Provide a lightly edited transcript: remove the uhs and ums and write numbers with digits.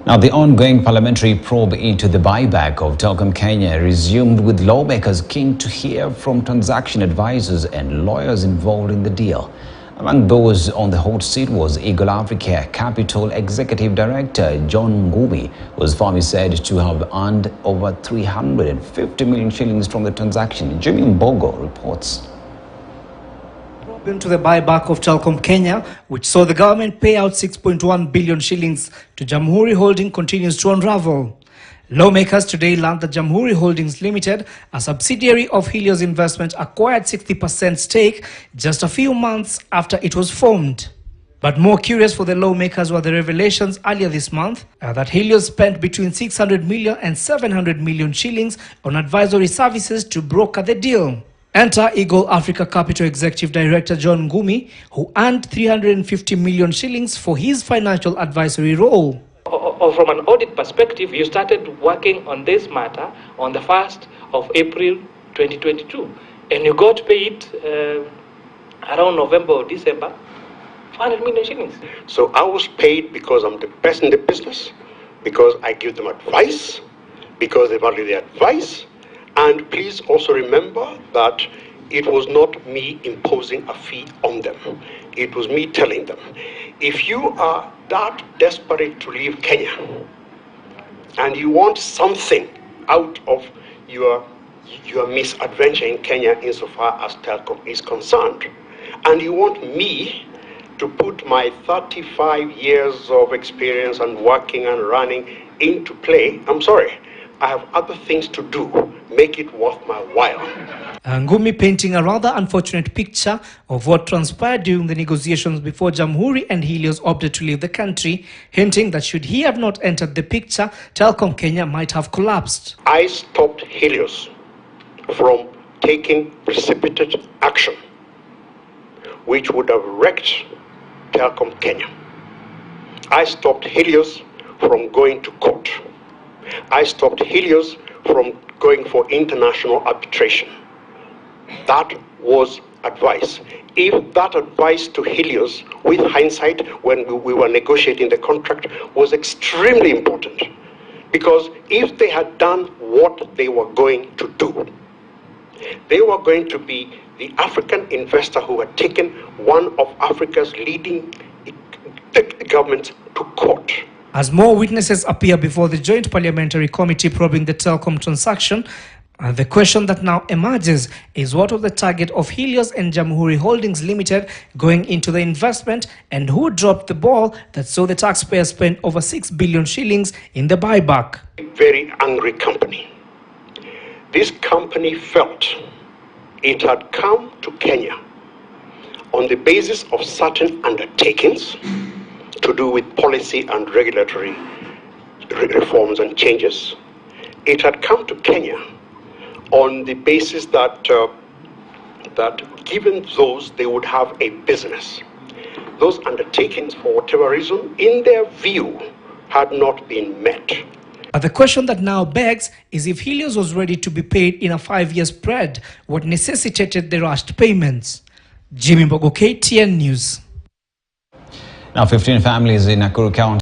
Now, the ongoing parliamentary probe into the buyback of Telkom Kenya resumed, with lawmakers keen to hear from transaction advisors and lawyers involved in the deal. Among those on the hot seat was Eagle Africa Capital Executive Director John Ngumi, who was formerly said to have earned over 350 million shillings from the transaction. Jimmy Mbogo reports. Into the buyback of Telkom Kenya, which saw the government pay out 6.1 billion shillings to Jamhuri Holding, continues to unravel. Lawmakers today learned that Jamhuri Holdings Limited, a subsidiary of Helios Investment, acquired 60% stake just a few months after it was formed. But more curious for the lawmakers were the revelations earlier this month that Helios spent between 600 million and 700 million shillings on advisory services to broker the deal. Enter Eagle Africa Capital Executive Director John Ngumi, who earned 350 million shillings for his financial advisory role. From an audit perspective, you started working on this matter on the 1st of April 2022, and you got paid around November or December 400 million shillings. So I was paid because I'm the best in the business, because I give them advice, because they value the advice. And please also remember that it was not me imposing a fee on them. It was me telling them, if you are that desperate to leave Kenya and you want something out of your misadventure in Kenya insofar as Telkom is concerned, and you want me to put my 35 years of experience and working and running into play, I'm sorry, I have other things to do. Make it worth my while. Ngumi painting a rather unfortunate picture of what transpired during the negotiations before Jamhuri and Helios opted to leave the country, hinting that should he have not entered the picture, Telkom Kenya might have collapsed. I stopped Helios from taking precipitate action, which would have wrecked Telkom Kenya. I stopped Helios from going to court. I stopped Helios from going for international arbitration. That was advice. If that advice to Helios, with hindsight, when we were negotiating the contract, was extremely important, because if they had done what they were going to do, they were going to be the African investor who had taken one of Africa's leading governments to court. As more witnesses appear before the Joint Parliamentary Committee probing the Telkom transaction, the question that now emerges is what was the target of Helios and Jamhuri Holdings Limited going into the investment, and who dropped the ball that saw the taxpayers spend over 6 billion shillings in the buyback. Very angry company. This company felt it had come to Kenya on the basis of certain undertakings to do with policy and regulatory reforms and changes. It had come to Kenya on the basis that given those, they would have a business. Those undertakings, for whatever reason, in their view, had not been met. But the question that now begs is if Helios was ready to be paid in a 5-year spread, what necessitated the rushed payments? Jimmy Mbogo, KTN News. Now, 15 families in Nakuru County